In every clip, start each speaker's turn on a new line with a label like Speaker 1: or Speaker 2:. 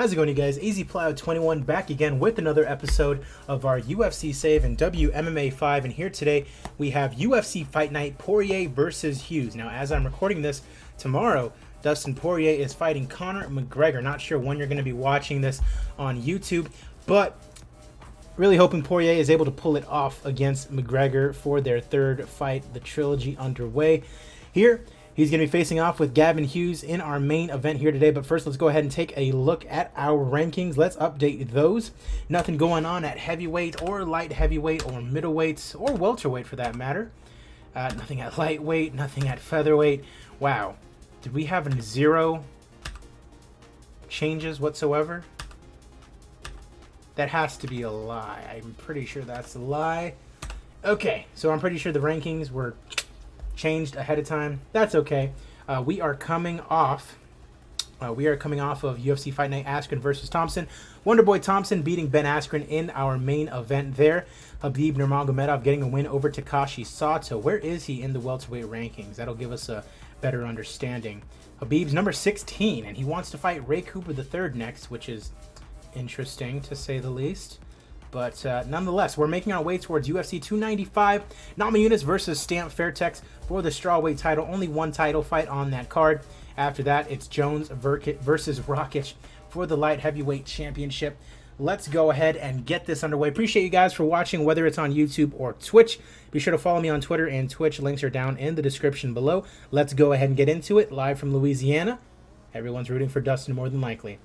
Speaker 1: How's it going, you guys? AZPlow21 back again with another episode of our UFC Save and WMMA 5. And here today we have UFC Fight Night Poirier versus Hughes. Now, as I'm recording this tomorrow, Dustin Poirier is fighting Conor McGregor. Not sure when you're going to be watching this on YouTube, but really hoping Poirier is able to pull it off against McGregor for their third fight, the trilogy underway. Here, he's going to be facing off with Gavin Hughes in our main event here today. But first, let's go ahead and take a look at our rankings. Let's update those. Nothing going on at heavyweight or light heavyweight or middleweight or welterweight for that matter. Nothing at lightweight, nothing at featherweight. Wow. Did we have zero changes whatsoever? That has to be a lie. I'm pretty sure that's a lie. Okay, so I'm pretty sure the rankings were changed ahead of time. That's okay. We are coming off of UFC Fight Night Askren versus Thompson. Wonderboy Thompson beating Ben Askren in our main event there. Khabib Nurmagomedov getting a win over Takashi Sato. Where is he in the welterweight rankings? That'll give us a better understanding. Khabib's number 16, and he wants to fight Ray Cooper III next, which is interesting to say the least. But nonetheless, we're making our way towards UFC 295. Namajunas versus Stamp Fairtex for the strawweight title. Only one title fight on that card. After that, it's Jones versus Rakic for the light heavyweight championship. Let's go ahead and get this underway. Appreciate you guys for watching, whether it's on YouTube or Twitch. Be sure to follow me on Twitter and Twitch. Links are down in the description below. Let's go ahead and get into it. Live from Louisiana. Everyone's rooting for Dustin more than likely.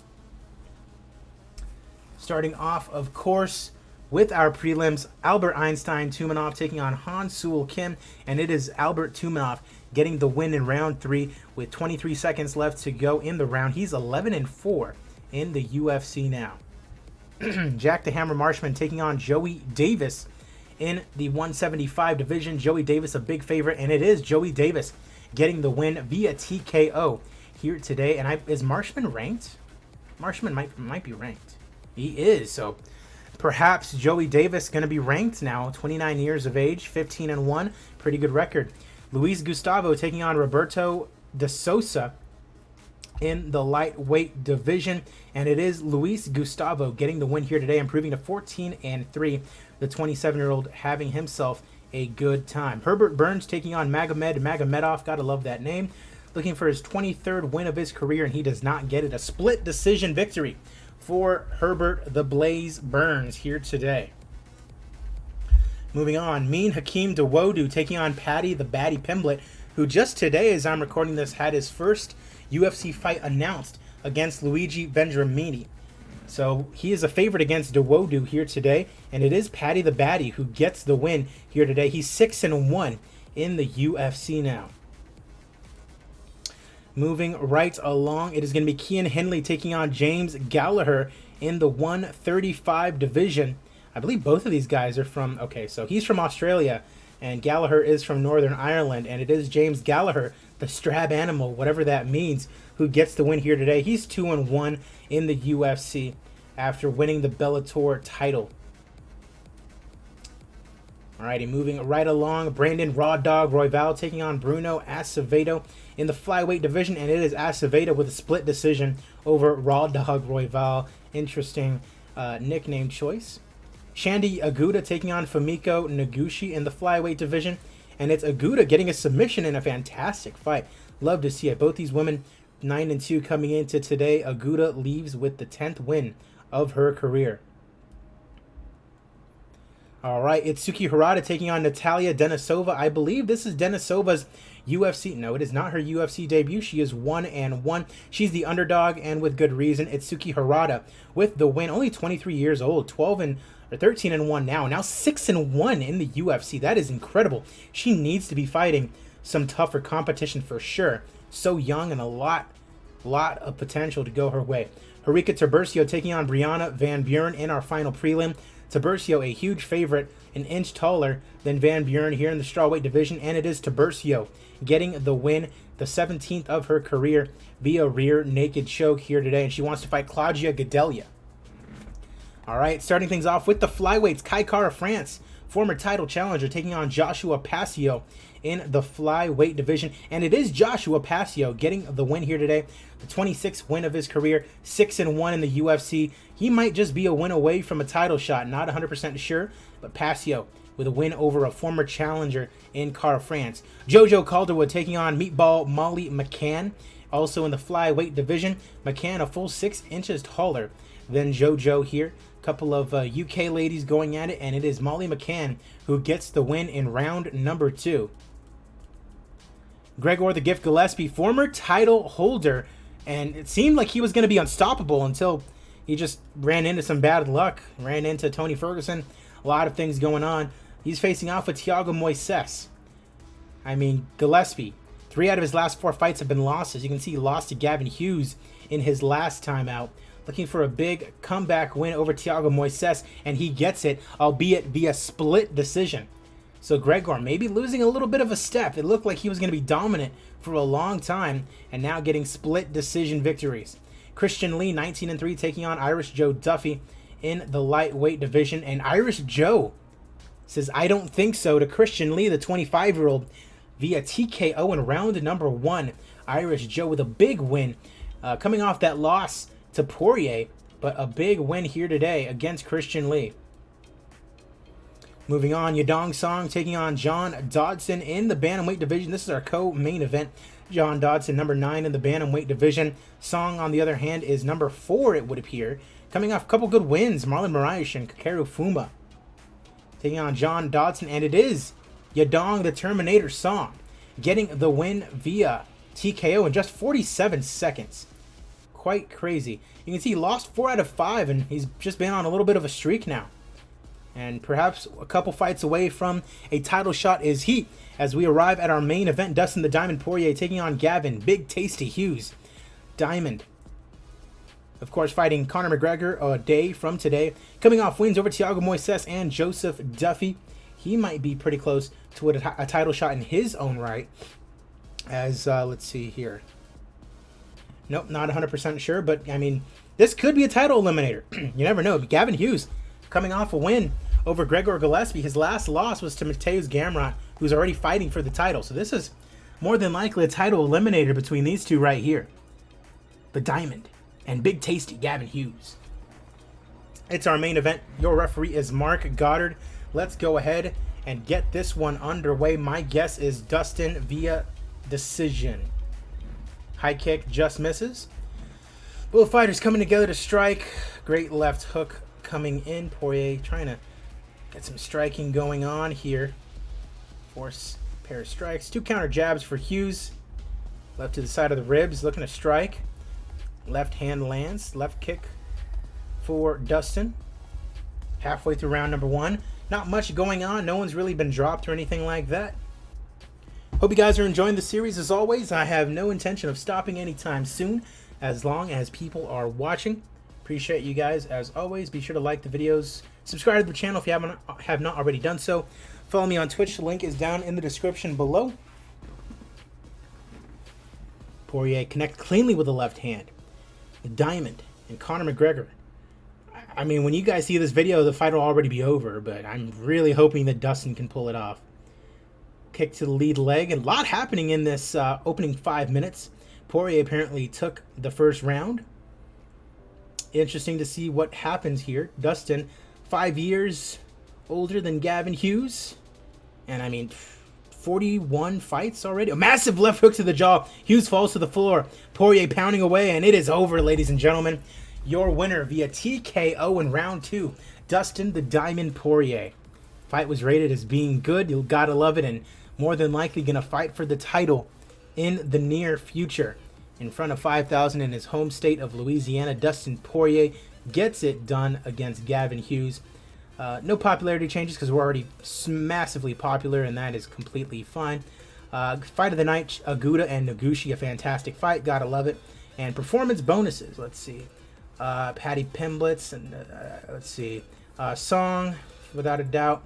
Speaker 1: Starting off, of course, with our prelims, Albert Einstein Tumanov taking on Han Seul Kim, and it is Albert Tumanov getting the win in round 3 with 23 seconds left to go in the round. He's 11-4 in the UFC now. Jack the Hammer Marshman taking on Joey Davis in the 175 division. Joey Davis a big favorite, and it is Joey Davis getting the win via TKO here today. And is Marshman ranked? Marshman might be ranked. He is, so perhaps Joey Davis going to be ranked now. 29 years of age, 15-1, pretty good record. Luis Gustavo taking on Roberto de Sousa in the lightweight division, and it is Luis Gustavo getting the win here today, improving to 14-3. The 27-year-old having himself a good time. Herbert Burns taking on Magomedov. Gotta love that name. Looking for his 23rd win of his career, and he does not get it. A split decision victory for Herbert the Blaze Burns here today. Moving on, Mean Hakeem Dawodu taking on Paddy the Baddy Pimblett, who just today, as I'm recording this, had his first UFC fight announced against Luigi Vendramini. So he is a favorite against Dawodu here today, and it is Paddy the Baddy who gets the win here today. He's 6-1 in the UFC now. Moving right along, it is going to be Kian Henley taking on James Gallagher in the 135 division. I believe both of these guys are from, okay, so he's from Australia, and Gallagher is from Northern Ireland, and it is James Gallagher, the Strab Animal, whatever that means, who gets the win here today. He's 2-1 in the UFC after winning the Bellator title. Alrighty, moving right along, Brandon Raw Dog Royval taking on Bruno Acevedo in the flyweight division, and it is Acevedo with a split decision over Raw Dog Royval. Interesting nickname choice. Shandy Aguda taking on Fumiko Noguchi in the flyweight division, and it's Aguda getting a submission in a fantastic fight. Love to see it. Both these women 9-2 coming into today. Aguda leaves with the 10th win of her career. All right, it's Tsuki Harada taking on Natalia Dennisova. I believe this is Denisova's UFC. No, it is not her UFC debut. She is 1-1. She's the underdog, and with good reason. It's Tsuki Harada with the win. Only 23 years old, 13-1 now 6-1 in the UFC. That is incredible. She needs to be fighting some tougher competition for sure. So young and a lot of potential to go her way. Harika Tiburcio taking on Brianna Van Buren in our final prelim. Tiburcio, a huge favorite, an inch taller than Van Buren here in the strawweight division, and it is Tiburcio getting the win, the 17th of her career, via rear naked choke here today, and she wants to fight Claudia Gadelia. All right, starting things off with the flyweights, Kai Kara France former title challenger, taking on Joshua Pasio in the flyweight division. And it is Joshua Pasio getting the win here today. The 26th win of his career, 6-1 in the UFC. He might just be a win away from a title shot. Not 100% sure, but Pasio with a win over a former challenger in Car France. Jojo Caldwell taking on Meatball Molly Mccann, also in the flyweight division. Mccann a full 6 inches taller than Jojo here. Couple of UK ladies going at it, and it is Molly Mccann who gets the win in round number 2. Gregor the Gift Gillespie, former title holder, and it seemed like he was going to be unstoppable until he just ran into some bad luck, ran into Tony Ferguson. A lot of things going on. He's facing off with Thiago Moises. I mean, Gillespie, 3 out of his last 4 fights have been losses. You can see he lost to Gavin Hughes in his last time out. Looking for a big comeback win over Thiago Moises, and he gets it, albeit via split decision. So Gregor maybe losing a little bit of a step. It looked like he was going to be dominant for a long time, and now getting split decision victories. Christian Lee, 19-3, taking on Irish Joe Duffy in the lightweight division. And Irish Joe says, I don't think so, to Christian Lee, the 25-year-old, via TKO in round number 1. Irish Joe with a big win, coming off that loss to Poirier, but a big win here today against Christian Lee. Moving on, Yadong Song taking on John Dodson in the bantamweight division. This is our co-main event. John Dodson, number 9 in the bantamweight division. Song, on the other hand, is number 4, it would appear. Coming off a couple good wins, Marlon Moraes and Kakeru Fuma taking on John Dodson, and it is Yadong the Terminator Song getting the win via TKO in just 47 seconds. Quite crazy. You can see he lost 4 out of 5, and he's just been on a little bit of a streak now. And perhaps a couple fights away from a title shot is he, as we arrive at our main event. Dustin the Diamond Poirier taking on Gavin Big Tasty Hughes. Diamond, of course, fighting Conor McGregor a day from today. Coming off wins over Thiago Moises and Joseph Duffy. He might be pretty close to a title shot in his own right. As, let's see here. Nope, not 100% sure, but, I mean, this could be a title eliminator. You never know. But Gavin Hughes coming off a win over Gregor Gillespie. His last loss was to Mateusz Gamrot, who's already fighting for the title. So this is more than likely a title eliminator between these two right here. The Diamond and Big Tasty Gavin Hughes. It's our main event. Your referee is Mark Goddard. Let's go ahead and get this one underway. My guess is Dustin via decision. High kick just misses. Both fighters coming together to strike. Great left hook coming in. Poirier trying to get some striking going on here. Force pair of strikes. 2 counter jabs for Hughes. Left to the side of the ribs, looking to strike. Left hand lands. Left kick for Dustin. Halfway through round number 1. Not much going on. No one's really been dropped or anything like that. Hope you guys are enjoying the series as always. I have no intention of stopping anytime soon, as long as people are watching. Appreciate you guys as always. Be sure to like the videos. Subscribe to the channel if you have not already done so. Follow me on Twitch. The link is down in the description below. Poirier connect cleanly with the left hand. The Diamond and Conor McGregor. I mean, when you guys see this video, the fight will already be over, but I'm really hoping that Dustin can pull it off. Kick to the lead leg. A lot happening in this opening 5 minutes. Poirier apparently took the first round. Interesting to see what happens here. Dustin, 5 years older than Gavin Hughes. And I mean, 41 fights already. A massive left hook to the jaw. Hughes falls to the floor. Poirier pounding away, and it is over, ladies and gentlemen. Your winner via TKO in round 2. Dustin the Diamond Poirier. Fight was rated as being good. You gotta love it, and more than likely gonna fight for the title in the near future. In front of 5,000 in his home state of Louisiana, Dustin Poirier gets it done against Gavin Hughes. No popularity changes because we're already massively popular, and that is completely fine. Fight of the night, Aguda and Noguchi, a fantastic fight. Gotta love it. And performance bonuses. Let's see. Patty Pimblitz, and let's see. Song, without a doubt.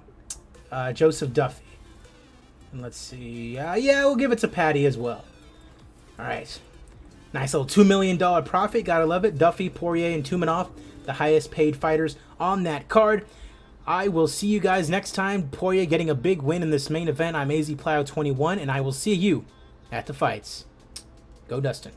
Speaker 1: Joseph Duffy. And let's see. Yeah, we'll give it to Patty as well. All right. Nice little $2 million profit. Gotta love it. Duffy, Poirier, and Tumenov, the highest paid fighters on that card. I will see you guys next time. Poirier getting a big win in this main event. I'm AZ Plow 21, and I will see you at the fights. Go Dustin.